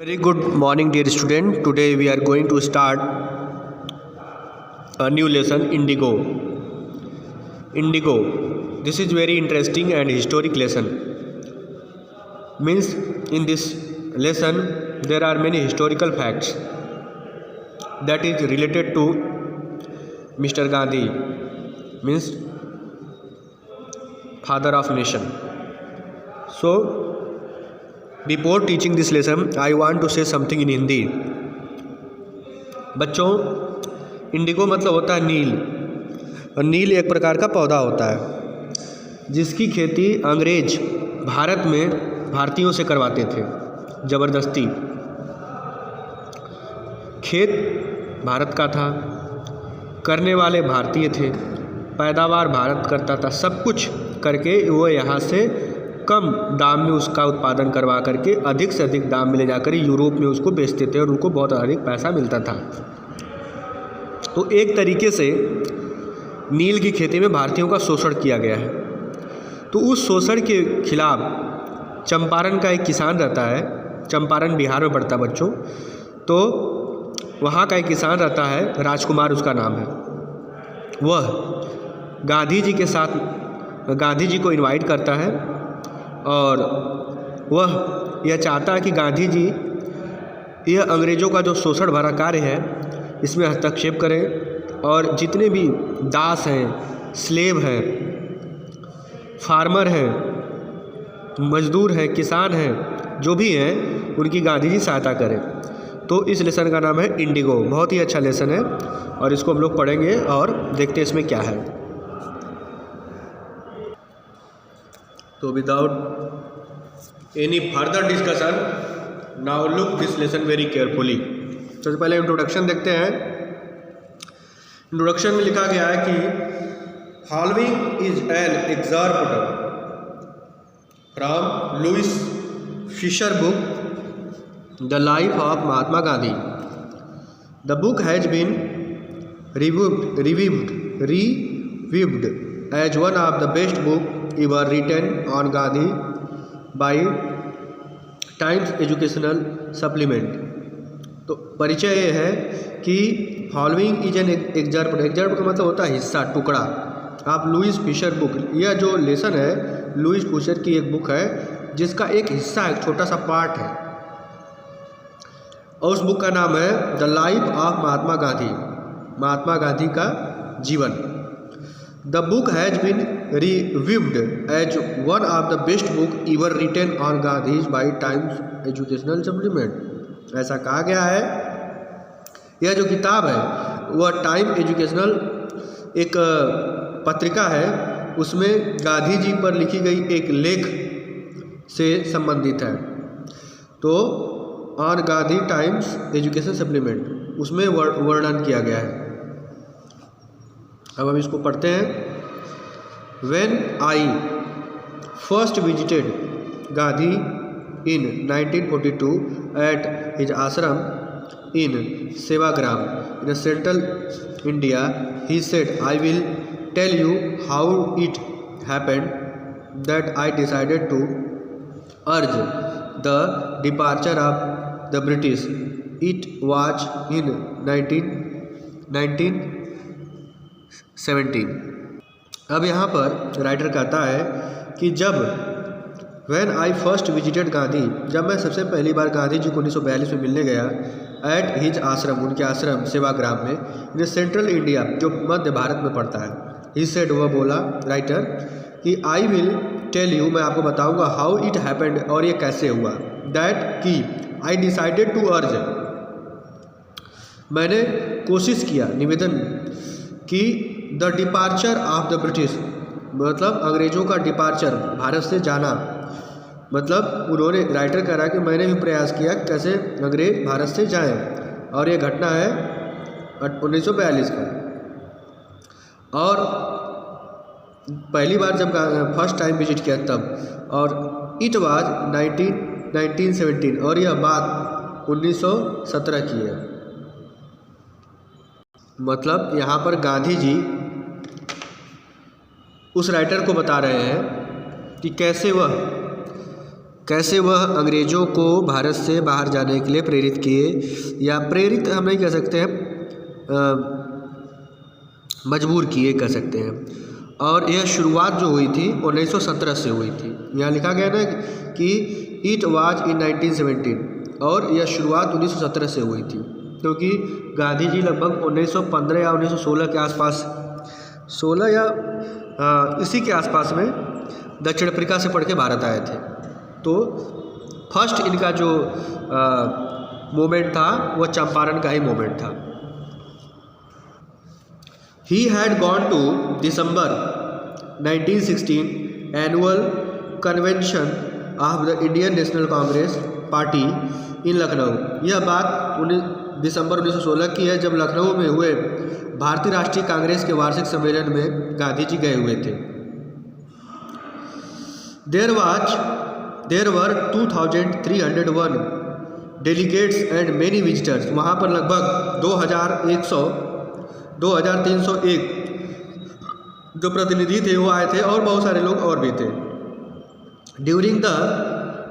Very good morning, dear student. Today we are going to start a new lesson, Indigo. Indigo. This is very interesting and historic lesson. Means in this lesson there are many historical facts that is related to Mr. Gandhi, means father of nation. So before teaching this lesson I want to say something in Hindi. बच्चों, indigo मतलब होता है नील, और नील एक प्रकार का पौधा होता है जिसकी खेती अंग्रेज भारत में भारतीयों से करवाते थे ज़बरदस्ती. खेत भारत का था, करने वाले भारतीय थे, पैदावार भारत करता था, सब कुछ करके वो यहाँ से कम दाम में उसका उत्पादन करवा करके अधिक से अधिक दाम में ले जाकर यूरोप में उसको बेचते थे और उनको बहुत अधिक पैसा मिलता था. तो एक तरीके से नील की खेती में भारतीयों का शोषण किया गया है. तो उस शोषण के खिलाफ चंपारण का एक किसान रहता है, चंपारण बिहार में पड़ता है बच्चों. तो वहाँ का एक किसान रहता है, राजकुमार उसका नाम है. वह गांधी जी के साथ गांधी जी को इनवाइट करता है और वह यह चाहता है कि गांधी जी यह अंग्रेज़ों का जो शोषण भरा कार्य है इसमें हस्तक्षेप करें और जितने भी दास हैं, स्लेव हैं, फार्मर हैं, मजदूर हैं, किसान हैं, जो भी हैं उनकी गांधी जी सहायता करें. तो इस लेसन का नाम है इंडिगो. बहुत ही अच्छा लेसन है और इसको हम लोग पढ़ेंगे और देखते हैं इसमें क्या है. तो without any further discussion now look this lesson very carefully. सबसे पहले इंट्रोडक्शन देखते हैं. इंट्रोडक्शन में लिखा गया है कि following is an excerpt from Louis Fischer book the life of Mahatma Gandhi. The book has been reviewed as one of the best book ever written on Gandhi by Times Educational Supplement. तो परिचय ये है कि following is an excerpt. Excerpt का मतलब होता है हिस्सा, टुकड़ा. आप लुइस फिशर बुक, यह जो लेसन है लुइस फिशर की एक बुक है जिसका एक हिस्सा है, एक छोटा सा पार्ट है, और उस बुक का नाम है the life of Mahatma Gandhi, Mahatma Gandhi का जीवन. The book has been reviewed as one of the best book ever written on Gandhi by Times Educational Supplement. ऐसा कहा गया है. यह जो किताब है वह टाइम एजुकेशनल एक पत्रिका है, उसमें गांधी जी पर लिखी गई एक लेख से संबंधित है. तो on Gandhi times education supplement उसमें वर्णन किया गया है. अब हम इसको पढ़ते हैं. When I first visited Gandhi in 1942 at his ashram in Sevagram in central India, he said, I will tell you how it happened that I decided to urge the departure of the British. It was in 1917. अब यहाँ पर writer कहता है कि जब when I first visited Gandhi, जब मैं सबसे पहली बार गांधी जी को 1942 में मिलने गया एट हिज आश्रम, उनके आश्रम सेवाग्राम में, इन सेंट्रल इंडिया जो मध्य भारत में पड़ता है. ही सेड, वह बोला राइटर कि आई विल टेल यू, मैं आपको बताऊंगा, हाउ इट हैपेंड, और ये कैसे हुआ, दैट कि आई डिसाइडेड टू अर्ज, मैंने कोशिश किया, निवेदन कि the departure of the British, मतलब अंग्रेज़ों का डिपार्चर, भारत से जाना, मतलब उन्होंने, राइटर कह रहा है कि मैंने भी प्रयास किया कैसे अंग्रेज भारत से जाएं, और ये घटना है 1942 का. और पहली बार जब फर्स्ट टाइम विजिट किया तब, और इट वाज 1917, और यह बात 1917 की है. मतलब यहाँ पर गांधी जी उस राइटर को बता रहे हैं कि कैसे वह कैसे वह अंग्रेज़ों को भारत से बाहर जाने के लिए प्रेरित किए, या प्रेरित हम नहीं कह सकते हैं, मजबूर किए कह सकते हैं। और यह शुरुआत जो हुई थी 1917 से हुई थी। यहाँ लिखा गया ना कि इट वाज इन 1917, और यह शुरुआत 1917 से हुई थी, क्योंकि गांधी जी लगभग 1915 या 1916 के आसपास, 16 या इसी के आसपास में दक्षिण अफ्रीका से पढ़ के भारत आए थे। तो फर्स्ट इनका जो मूवमेंट था वह चंपारण का ही मूवमेंट था। He had gone to December 1916 annual convention of the Indian National Congress Party in Lucknow. यह बात दिसंबर 1916 की है, जब लखनऊ में हुए भारतीय राष्ट्रीय कांग्रेस के वार्षिक सम्मेलन में गांधी जी गए हुए थे। There were 2301 delegates and many visitors। वहाँ पर लगभग 2301 जो प्रतिनिधि थे वो आए थे, और बहुत सारे लोग और भी थे। During the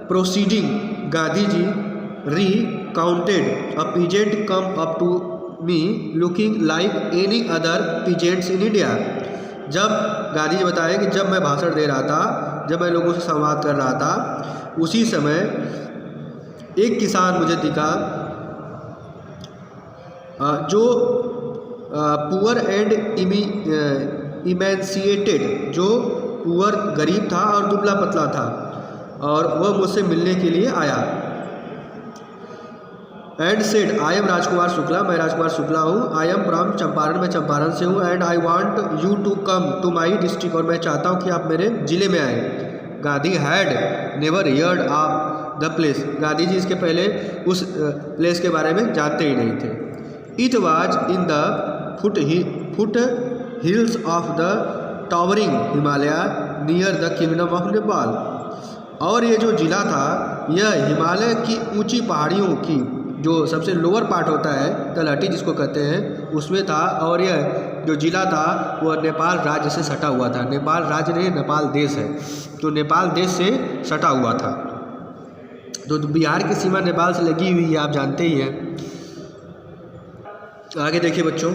proceeding Gandhi ji recounted a peasant come up to me looking like any other peasants in India। जब गांधी जी बताए कि जब मैं भाषण दे रहा था, जब मैं लोगों से संवाद कर रहा था, उसी समय एक किसान मुझे दिखा जो पुअर एंड इमेंसिएटेड, जो पुअर गरीब था और दुबला पतला था, और वह मुझसे मिलने के लिए आया। And said I am Rajkumar Shukla, मैं राजकुमार शुक्ला हूँ। आई एम फ्रॉम चंपारण, मैं चंपारण से हूँ। And I want you to come to my district, और मैं चाहता हूँ कि आप मेरे ज़िले में आए। Gandhi had never heard of the place, Gandhi ji इसके पहले उस प्लेस के बारे में जानते ही नहीं थे। It was in the foot hills of the towering Himalaya near the kingdom of Nepal. और ये जो ज़िला था यह हिमालय की ऊंची पहाड़ियों की जो सबसे लोअर पार्ट होता है, तलहटी जिसको कहते हैं, उसमें था। और यह जो ज़िला था वह नेपाल राज्य से सटा हुआ था। नेपाल राज्य नहीं, नेपाल देश है, तो नेपाल देश से सटा हुआ था। तो बिहार की सीमा नेपाल से लगी हुई है, आप जानते ही हैं। आगे देखिए बच्चों,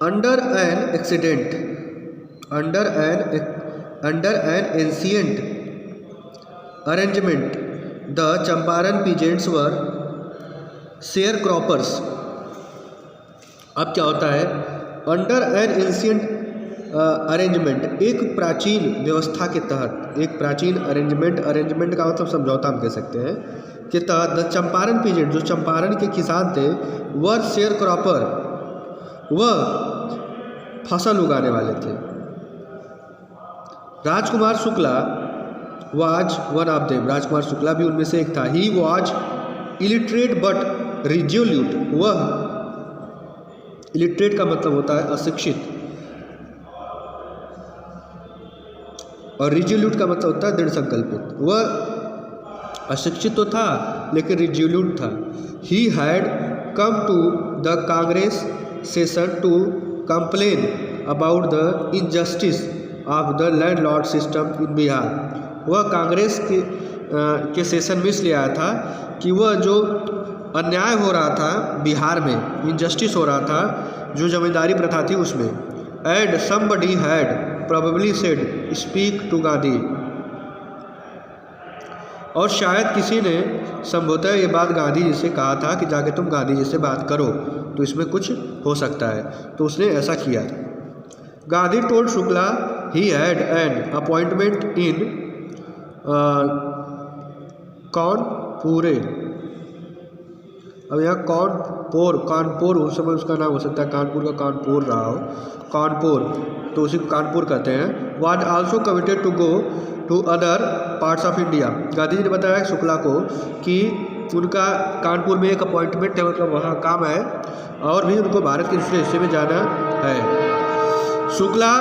under N ancient arrangement the Champaran peasants were share croppers. अब क्या होता है, अंडर एन एंशिएंट अरेंजमेंट, एक प्राचीन व्यवस्था के तहत, एक प्राचीन अरेंजमेंट का मतलब समझौता हम कह सकते हैं, के तहत द चंपारण पीजेंट, जो चंपारण के किसान थे, वर शेयर क्रॉपर, वह फसल उगाने वाले थे। Rajkumar Shukla was one of them, Rajkumar Shukla भी उनमें से एक था। He was illiterate but resolute, वह इलिटरेट का मतलब होता है अशिक्षित, और रिजोल्यूट का मतलब होता है दृढ़ संकल्पित। वह अशिक्षित तो था लेकिन रिजोल्यूट था। He had come to the Congress session to complain about the injustice of the landlord system in Bihar. वह कांग्रेस के सेशन में इसलिए आया था कि वह जो अन्याय हो रहा था बिहार में, इनजस्टिस हो रहा था, जो जमींदारी प्रथा थी उसमें। And somebody had probably said speak to Gandhi, और शायद किसी ने संभवतः ये बात गांधी जी से कहा था कि जाके तुम गांधी जी से बात करो, तो इसमें कुछ हो सकता है, तो उसने ऐसा किया। Gandhi told Shukla he had an appointment इन कानपुर। अब यहाँ कानपुर उस समय उसका नाम हो सकता है, कानपुर का कानपुर रहा हो, कानपुर, तो उसी को कानपुर कहते हैं। Was also committed to go to other parts of India. Gandhi ji ने बताया शुक्ला को कि उनका कानपुर में एक अपॉइंटमेंट है, मतलब वहाँ काम है, और भी उनको भारत के दूसरे हिस्से में जाना है। Shukla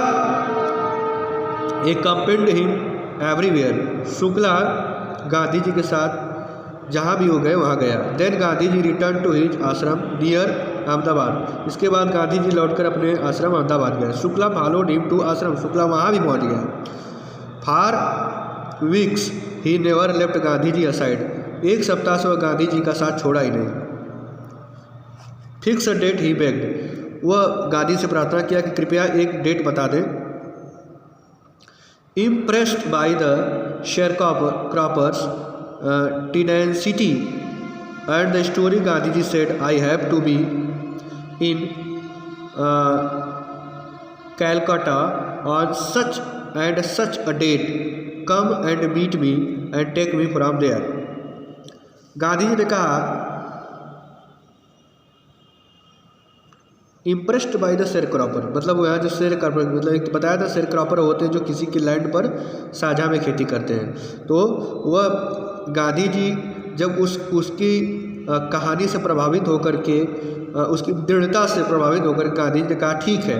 accompanied him everywhere। Shukla Gandhi ji के साथ जहाँ भी हो गए वहाँ गया। Then Gandhi ji return to his ashram near Ahmedabad. इसके बाद गांधी जी लौटकर अपने आश्रम अहमदाबाद गए। शुक्ला फॉलोड हिम टू आश्रम, शुक्ला वहाँ भी पहुँच गया। For weeks he never left Gandhi ji aside, 1 सप्ताह से वह गांधी जी का साथ छोड़ा ही नहीं। Fix a date he bagged, वह गांधी से प्रार्थना किया कि कृपया एक डेट बता दें। Impressed by the sharecroppers tenacity and the story, Gandhi ji said I have to be in Calcutta on such and such a date, come and meet me and take me from there। Gandhi ji ने कहा impressed by the शेयरक्रॉपर, मतलब वो यहाँ जो शेयरक्रॉपर, मतलब एक तो बताया था शेयरक्रॉपर होते हैं जो किसी की लैंड पर साझा में खेती करते हैं। तो वह गांधी जी जब उसकी कहानी से प्रभावित होकर के, उसकी दृढ़ता से प्रभावित होकर गांधी जी ने कहा ठीक है,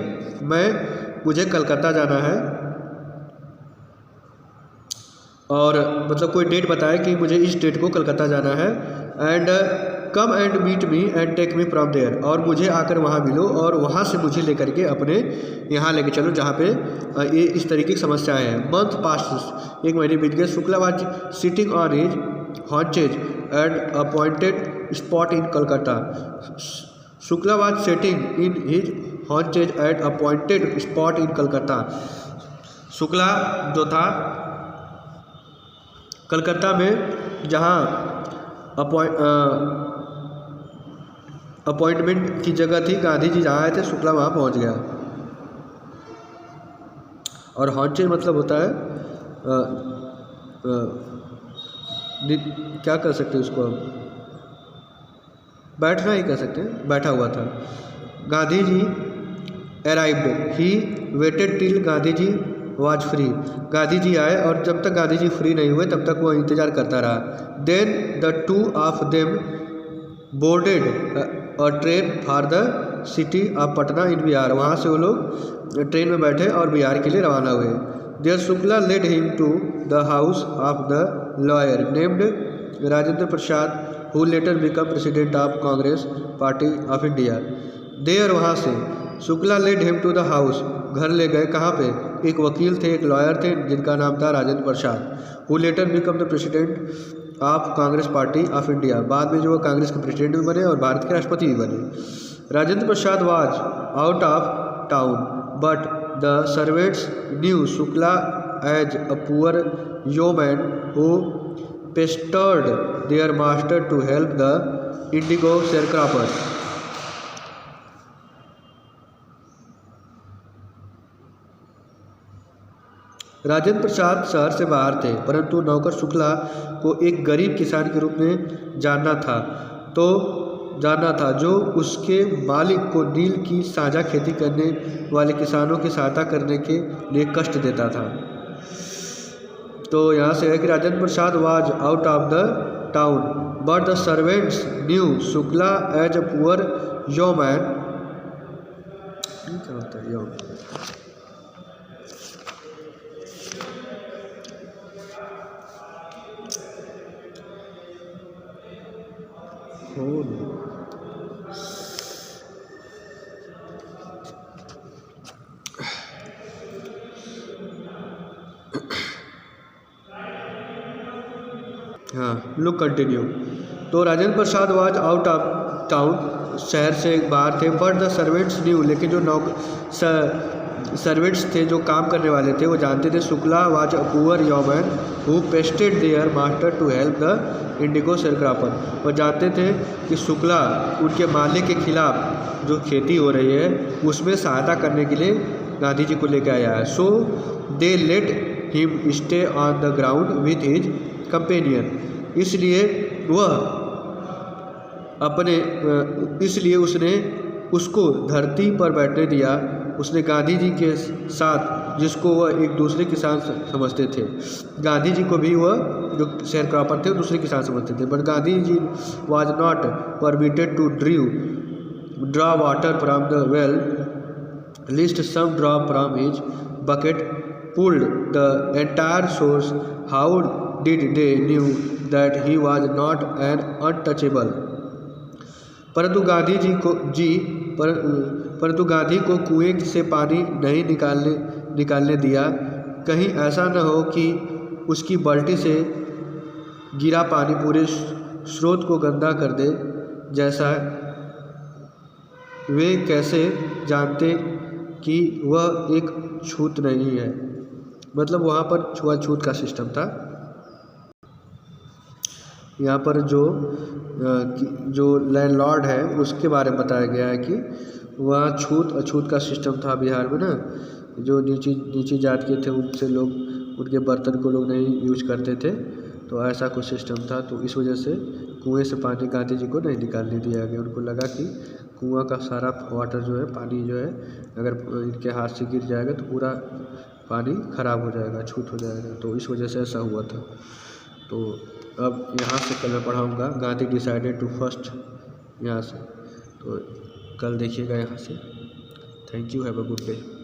मुझे कलकत्ता जाना है, और मतलब कोई डेट बताया कि मुझे इस डेट को कलकत्ता जाना है, and come and meet me and take me from there, और मुझे आकर वहाँ मिलो और वहाँ से मुझे लेकर के अपने यहाँ लेके चलो जहाँ पे ये इस तरीके की समस्याएं हैं। मंथ पास्ट, 1 महीने बीत गए। Shukla was sitting on his haunches and appointed spot in Calcutta, Shukla was sitting in his haunches at appointed spot in Calcutta, Shukla जो था कलकत्ता में जहाँ अपॉइंटमेंट की जगह थी, गांधी जी जहाँ आए थे, शुक्ला वहाँ पहुँच गया। और हॉन्चेज मतलब होता है क्या कर सकते हैं उसको, बैठना ही कह सकते हैं, बैठा हुआ था। Gandhi ji arrived he waited till Gandhi ji was free, Gandhi ji आए और जब तक गांधी जी फ्री नहीं हुए तब तक वो इंतज़ार करता रहा। Then the two of them boarded a train for the city of Patna in Bihar, वहाँ से वो लोग ट्रेन में बैठे और बिहार के लिए रवाना हुए। There Shukla led him to the house of the lawyer named Rajendra Prasad who later become president of Congress party of India. There, वहाँ से, Shukla led him to the house, घर ले गए, कहाँ पे, एक वकील थे, एक लॉयर थे जिनका नाम था Rajendra Prasad, who later became the president of Congress party of India, बाद में जो वो कांग्रेस के प्रेसिडेंट भी बने और भारत के राष्ट्रपति भी बने। Rajendra Prasad was out of town but the servants knew Shukla as a poor yeoman who pestered their master to help the indigo sharecropper। Rajendra Prasad शहर से बाहर थे, परंतु नौकर शुक्ला को एक गरीब किसान के रूप में जानना था जो उसके मालिक को नील की साझा खेती करने वाले किसानों की सहायता करने के लिए कष्ट देता था। तो यहाँ से है कि Rajendra Prasad was out of the town but the servants knew Shukla as a poor yeoman। क्या होता है yeoman? हाँ, लुक कंटिन्यू। तो Rajendra Prasad was out of town, शहर से बाहर थे, बट द सर्वेंट्स न्यू, लेकिन जो सर्वेंट्स थे, जो काम करने वाले थे, वो जानते थे Shukla was a poor yeoman who pestered their master to help the indigo sharecropper, वो जानते थे कि शुक्ला उनके मालिक के खिलाफ जो खेती हो रही है उसमें सहायता करने के लिए गांधी जी को लेकर आया है। So they let him stay on the ground with his companion, इसलिए उसने उसको धरती पर बैठने दिया, उसने गांधी जी के साथ, जिसको वह एक दूसरे किसान समझते थे। गांधी जी को भी वह जो शेयरक्रॉपर थे दूसरे किसान समझते थे, but Gandhi ji was not permitted to draw water from the well lest some drop from his bucket pulled the entire source. How did they knew that he was not an untouchable. परंतु गांधी को कुएं से पानी नहीं निकालने दिया, कहीं ऐसा न हो कि उसकी बाल्टी से गिरा पानी पूरे स्रोत को गंदा कर दे, जैसा वे कैसे जानते कि वह एक छूत नहीं है। मतलब वहाँ पर छुआछूत का सिस्टम था। यहाँ पर जो लैंडलॉर्ड है उसके बारे में बताया गया है कि वहाँ छूत अछूत का सिस्टम था बिहार में ना। जो नीची जात के थे उनसे लोग उनके बर्तन को लोग नहीं यूज करते थे, तो ऐसा कुछ सिस्टम था। तो इस वजह से कुएं से पानी गांधी जी को नहीं निकालने दिया गया। उनको लगा कि कुआं का सारा वाटर जो है, पानी जो है, अगर इनके हाथ से गिर जाएगा तो पूरा पानी खराब हो जाएगा, छूत हो जाएगा। तो इस वजह से ऐसा हुआ था। तो अब यहाँ से कल मैं पढ़ाऊँगा गांधी डिसाइडेड टू फर्स्ट, यहाँ से। तो कल देखिएगा यहाँ से। Thank you, have a good day.